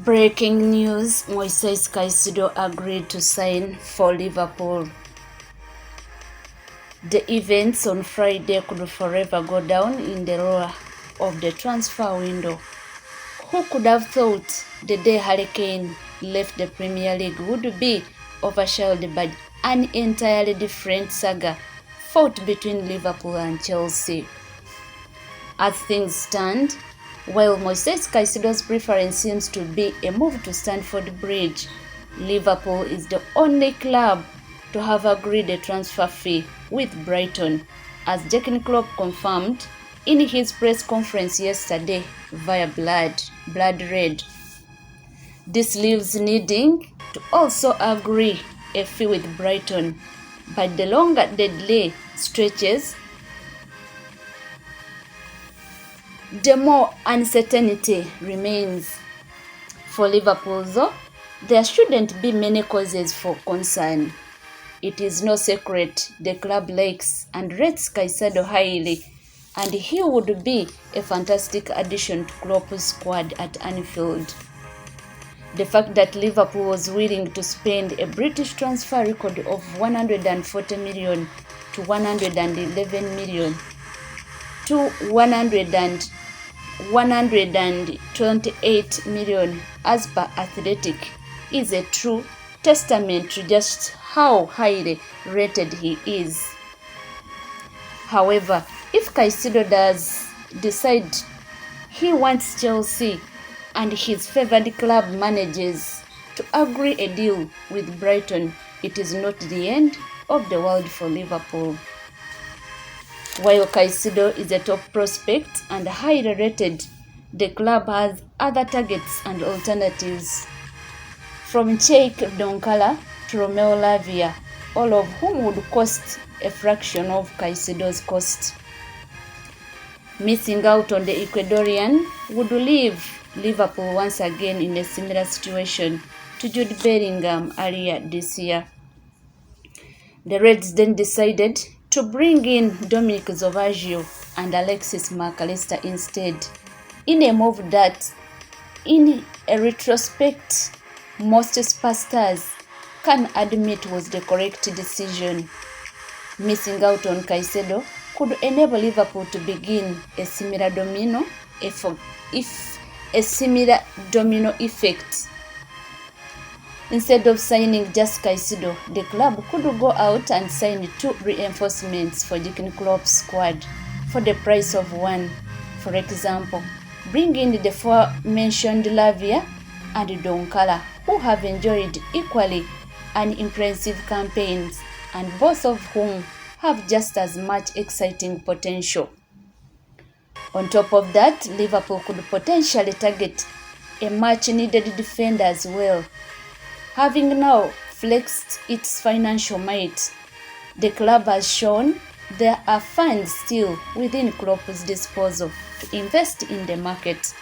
Breaking news, Moises Caiced agreed to sign for Liverpool. The events on Friday could forever go down in the roar of the transfer window. Who could have thought the day Hurricane left the Premier League would be overshadowed by an entirely different saga fought between Liverpool and Chelsea? As things stand, while Moises Caicedo's preference seems to be a move to Stamford Bridge, Liverpool is the only club to have agreed a transfer fee with Brighton, as Jurgen Klopp confirmed in his press conference yesterday via Blood Red. This leaves needing to also agree a fee with Brighton, but the longer the delay stretches, the more uncertainty remains. For Liverpool, though, there shouldn't be many causes for concern. It is no secret the club likes and rates Caicedo highly, and he would be a fantastic addition to Klopp's squad at Anfield. The fact that Liverpool was willing to spend a British transfer record of 140 million to 111 million to 128 million as per Athletic is a true testament to just how highly rated he is. However, if Caicedo does decide he wants Chelsea and his favoured club manages to agree a deal with Brighton, it is not the end of the world for Liverpool. While Caicedo is a top prospect and highly rated, the club has other targets and alternatives, from Cheikh Donkala to Romeo Lavia, all of whom would cost a fraction of Caicedo's cost. Missing out on the Ecuadorian would leave Liverpool once again in a similar situation to Jude Bellingham earlier this year. The Reds then decided to bring in Dominic Zovaggio and Alexis McAllister instead, in a move that, in a retrospect, most superstars can admit was the correct decision. Missing out on Caicedo could enable Liverpool to begin a similar domino effect. Instead of signing just Caicedo, the club could go out and sign 2 reinforcements for Jurgen Klopp's squad for the price of one. For example, bring in the aforementioned Lavia and Donkala, who have enjoyed equally unimpressive campaigns, and both of whom have just as much exciting potential. On top of that, Liverpool could potentially target a much-needed defender as well. Having now flexed its financial might, the club has shown there are funds still within Klopp's disposal to invest in the market,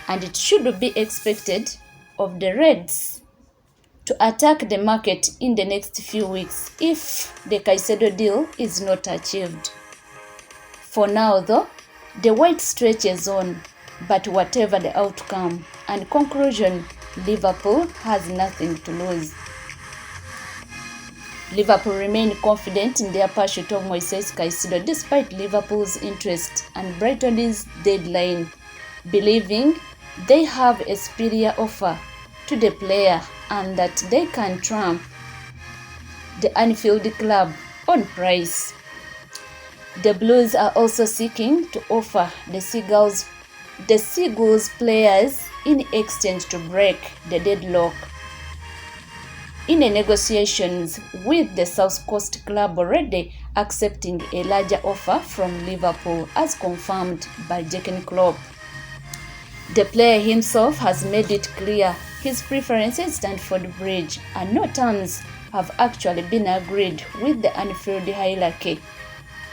and it should be expected of the Reds to attack the market in the next few weeks if the Caicedo deal is not achieved. For now, though, the wait stretches on, but whatever the outcome and conclusion, Liverpool has nothing to lose. Liverpool remain confident in their pursuit of Moises Caicedo despite Liverpool's interest and Brighton's deadline, believing they have a superior offer to the player and that they can trump the Anfield club on price. The Blues are also seeking to offer the Seagulls players in exchange to break the deadlock in the negotiations, with the South Coast club already accepting a larger offer from Liverpool as confirmed by Jurgen Klopp. The player himself has made it clear his preferences Stamford Bridge, and no terms have actually been agreed with the Anfield hierarchy.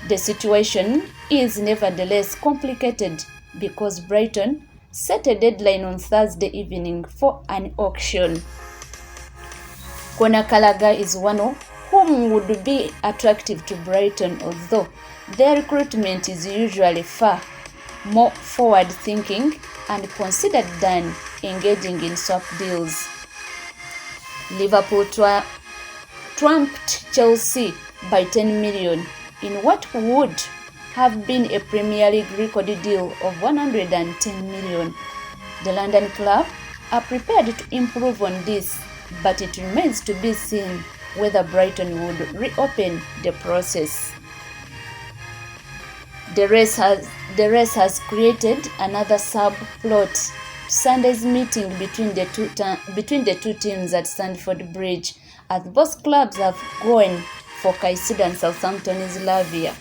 The situation is nevertheless complicated because Brighton set a deadline on Thursday evening for an auction. Conor Gallagher is one of whom would be attractive to Brighton, although their recruitment is usually far more forward-thinking and considered than engaging in swap deals. Liverpool trumped Chelsea by 10 million in what would have been a Premier League record deal of 110 million. The London club are prepared to improve on this, but it remains to be seen whether Brighton would reopen the process. The race has created another subplot to Sunday's meeting between the two teams at Stamford Bridge, as both clubs have gone for Caiced and Southampton's Lavia,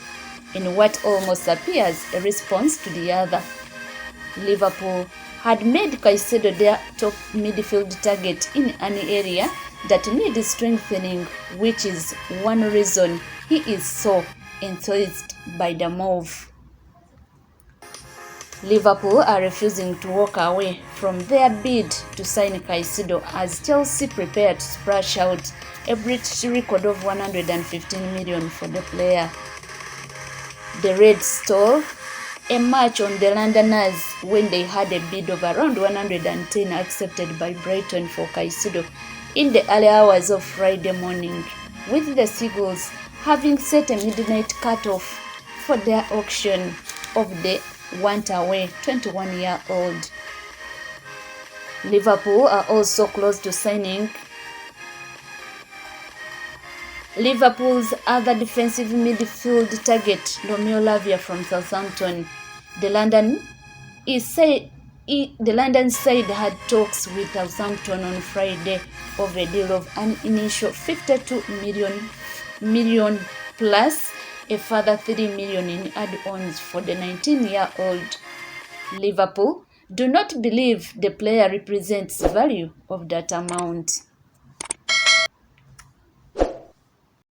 in what almost appears a response to the other. Liverpool had made Caicedo their top midfield target in an area that needs strengthening, which is one reason he is so enthused by the move. Liverpool are refusing to walk away from their bid to sign Caicedo as Chelsea prepare to splash out a British record of 115 million for the player. The Reds stole a match on the Londoners when they had a bid of around 110 accepted by Brighton for Caicedo in the early hours of Friday morning, with the Seagulls having set a midnight cutoff for their auction of the want-away 21-year-old. Liverpool are also close to signing Liverpool's other defensive midfield target, Romeo Lavia from Southampton. The London side had talks with Southampton on Friday of a deal of an initial 52 million plus a further 3 million in add-ons for the 19-year-old. Liverpool do not believe the player represents value of that amount.